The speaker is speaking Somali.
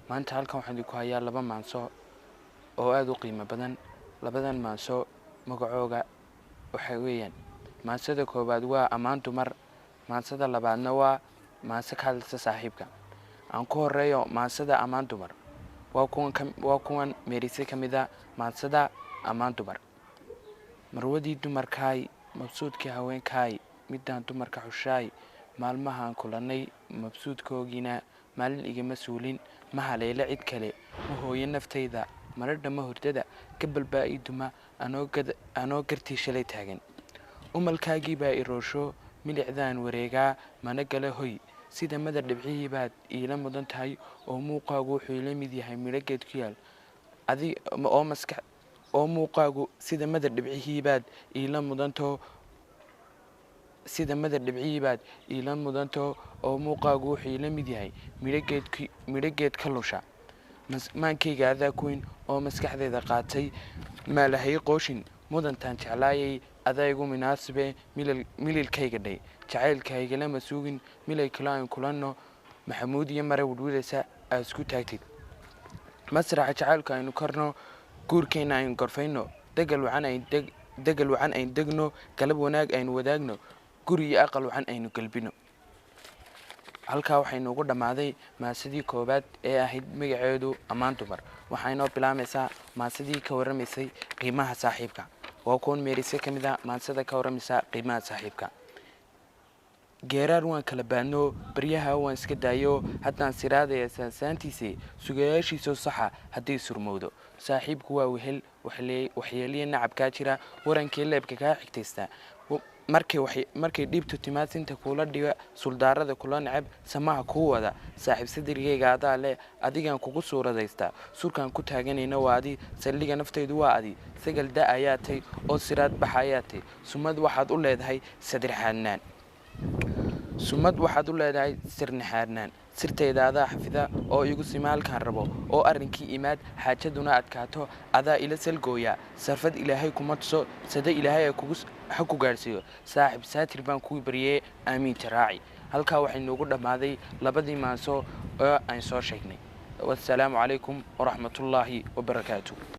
maanta halkan waxaan idinku hayaa laba maanso oo aad u qiimo badan. labadan maanso magacooga waxa weeyaan maansada koobaad waa ammaan dumar, maansada labaadna waa maanso ka hadlaysa saaxiibka. aan ku horeeyo maansada ammaan dumar. waa kuwan meerisay ka mid ah maansada ammaan dumar. marwadii dumarkaay, mabsuudkii haweenkaay, midaan dumarka xushaay, maalmahaan kulanay mabsuudkoogiina maalin igama suulin, ma haleela cid kale, ma hooyo naftayda, maradha ma hurdada, gabal baa ii duma anoo gartii shalay taagan. umalkaagii baa i roosho, milicdaan wareegaa, mana gala hoy, sida madar dhibcihii baad iila mudan tahay, oo muuqaagu wuxuu ila mid yahay midho geed ku yaal oo muuqaagu sida madar dhibcihii baad iila mudanto oo muuqaagu wuxuu ila mid yahay midho geed ka lusha. maankayga adaa kuweyn oo maskaxdeeda qaatay, maalahay qooshin mudantaan jeclaayay, adaa igu munaasibe mililkayga dhay, jacaylkaygala suugin milay kalo aan kulanno, maxamuud iyo mare wadhwidaysa aad isku taagtid. masraxa jacaylka aynu korno, guurkeenna aynu gorfayno, degal wacan aynu degno, galab wanaag aynu wadaagno, guri iyo aqal wacan aynu galbino. halkaa waxaynu ugu dhammaaday maasadii koobaad ee ahayd magaceedu ammaan dumar. waxaynoo bilaamaysaa maasadii ka warramaysay qiimaha saaxiibka. waa kuwan meerisay ka mid ah maansada ka warramaysa qiimaha saaxiibka. geeraar waan kala baadno, baryaha waan iska daayo, haddaan siraadaya saansaantiisa, sugayaashiisoo saxa hadday surmowdo. saaxiibku waa wehel waxyeeliya nacabkaa jira, warankii leebka kaa xigtaysta, markay dhiibtu timaad sinta kuula dhiga, suldaarada kula necab, samaha kuu wada. saaxiib sadirigayga adaa leh, adigaan kugu suuradaystaa, surkaan ku taaganayna waa adi, saldhiga naftaydu waa adi, sagal da ayaa tay oo siraad baxa ayaa tay, sumad waxaad u leedahay sirnaxaadnaan, sirtayda adaa xafida oo igu sima halkaan rabo, oo arrinkii imaad xaajaduna adkaato, adaa ila salgooya, sarfad ilaahay kuma tuso, sada ilaahay ha ku gaadhsiiyo. saaxiib saatir baan kuu baryee, aamiinta raaci. halkaa waxaynuugu dhammaaday labadii maanso oo aan soo sheegnay. wassalaamu calaykum waraxmatullaahi wabarakaatu.